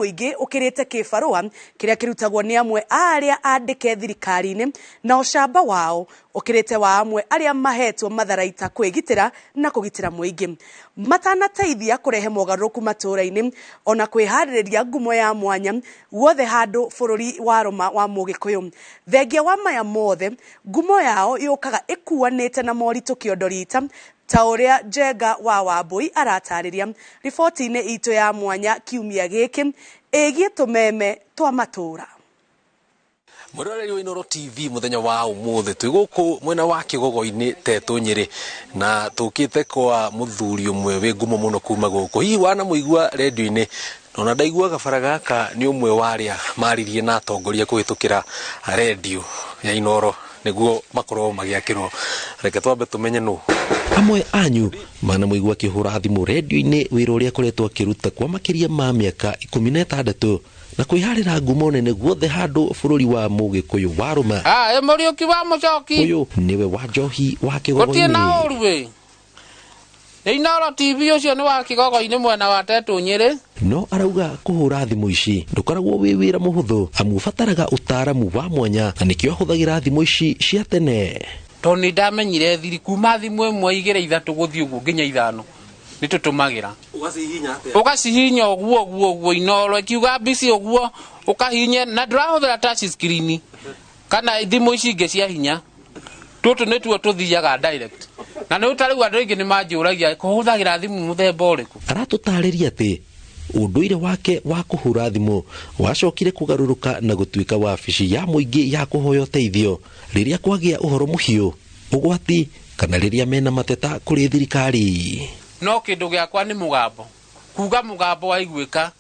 Muingi ukirite kibarua kiria kirutagwo ni amwe aria andike thirikari-ini na ucamba wao ukirite wa amwe aria mahetwo matharaita kwigitira na kugitira muingi matanateithia kurehe mogaruku matura-ini ona kwihaririria ngumo ya mwanya wothe handu bururi wa Roma wa Mugikuyu. Thengia wa maya mothe ngumo yao yukaga ikuanite na moritu kiondorita ta uria Njenga wa Wambui aratariria riboti-ini itu ya mwanya kiumia giki egie tumeme twa matura. Muroreri wa Inoro TV muthenya wa umuthe twi guku mwena wa Kigogo-ini Tetu Nyeri na tukite kwa muthuri umwe wi ngumo muno kuma guku hi wana muigua radio-ini nona ndaigua gabara gaka ni umwe waria maririe na atongoria kuhitukira radio ya Inoro niguo makorwo magiakirwo. Reke twambe tumenye nu amwe anyu mana muigua kihura thimu radio-ini wira uria koretwo akiruta kwa makiria ma miaka 16 na kwiharira ngumo nene guothe handu bururi wa Mugikuyu wa Roma. Muriuki wa Mucoki uyu niwe wa Njohi wa Kigogo-ini. Gutie na uruwe Inoro TV ucio ni wa Kigogo-ini mwena wa Tetu Nyeri. No arauga kuhura thimu ici ndukoragwo wi wira muhuthu amu fataraga utaramu wa mwanya na nikio huthagira thimu ici cia tene. Toni ndamenyire thiri kuma thimu imwe igire ithatu guthii uguo nginya ithano nitutumagira ugacihinya uguo Inoro ikiuga bisi uguo ukahinya na ndirahuthira touch screen kana thimu ici ingi cia hinya tutu nituo tuthiaga direct na ni utariu andu ingi ni manjuragia kuhuthagira thimu muthemba uriku. Aratutariria ati unduire wake wa kuhura thimu wacokire kugaruruka na gutuika wabici ya muingi ya kuhoya uteithio riria kwagia uhoro muhiu ugwati kana riria mena mateta kuri thirikari. No kindu giakwa ni mugambo kuga mugambo waiguika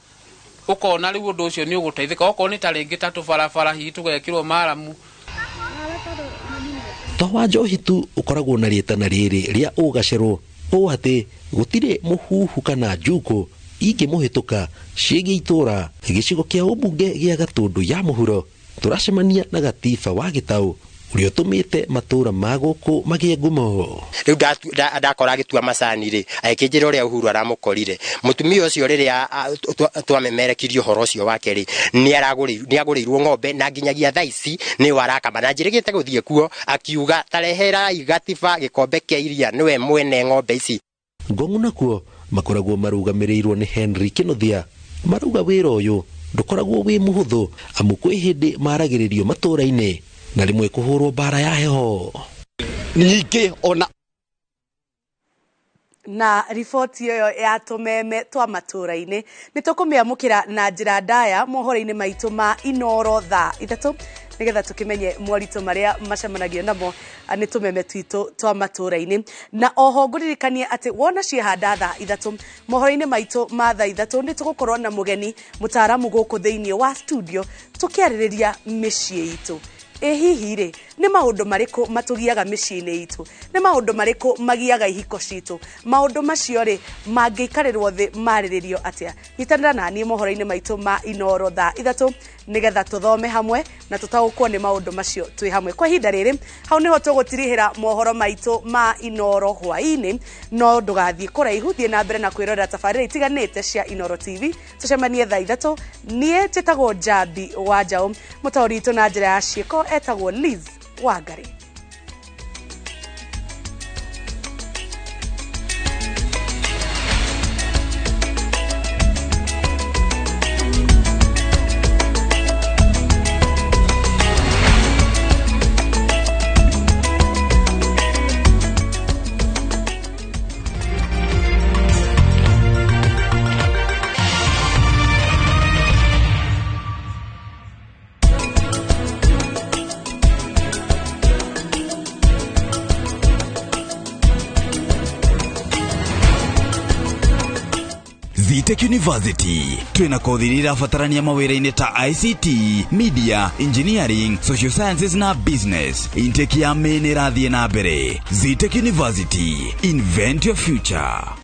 ukona riu undu ucio ni uguteithika ukona ta ringi tatu barabara hi tugekirwo maramu Tawa Njohi tu ukoragwo na rietana riri ria ugacerwo ati gutire muhuhu kana njuko ingi muhituka ciegi itura gicigo kia ubunge gia Gatundu ya muhuro turacemania na Gatiba wa Gitau urio tumite matura maguku magie ngumo. Riu ndakora gitua macani ri akinjira uria Uhuru aramukorire mutumia ucio riria twamemerekirio horo ucio wake ri ni agurirwo ng'ombe na nginyagia thaici ni warakama na njirigite guthie kuo akiuga tarehera Gatiba gikombe kia iria niwe mwene ng'ombe ici. Ngongu nakuo makoragwo marugamirirwo ni Henry Kinothia maruga wira uyu ndukoragwo wi muhuthu amu kwi hindi maragiririo matura-ini na rimwe kuhurwo bara ya heho ningi ona na riboti iyo ya tumeme twa matura-ini nitukumiamukira na njira ndaya mohoro-ini maitu ma Inoro thaa 3 nigetha tukimenye moritu maria macemanagia namo ni tumeme twitu twa matura-ini. Na oho nguririkanie ati wona ciehanda thaa 3 mohoro-ini maitu ma thaa 3 ni tugukorwo na mugeni mutaramu guku thiini wa studio tukiaririria micii itu. Hihi ri ni maundu mariku matugiaga micii-ini itu, ni maundu mariku magiaga ihiko citu, maundu macio ri mangikarirwo thi mariririo atia. Nyitanira nani mohoro-ini maitu ma Inoro thaa 3 nigetha tuthome hamwe na tutaukwo ni maundu macio twi hamwe. Kwa hinda riri hau niho tugutirihira mohoro maitu ma Inoro hwaini no ndugathie kuraihu thie na mbere na kwirorera tabarira itiganite cia Inoro TV. Tucemanie thaa 3 nie njitagwo Njambi wa Njau mutauri itu na njira ya ciiko etagwo Liz Wangari. Tech University twina kothi irabatarania mawira-ini ta ICT, Media, Engineering, Social Sciences na Business. Intake ya main irathie na mbere. Tech University, invent your future.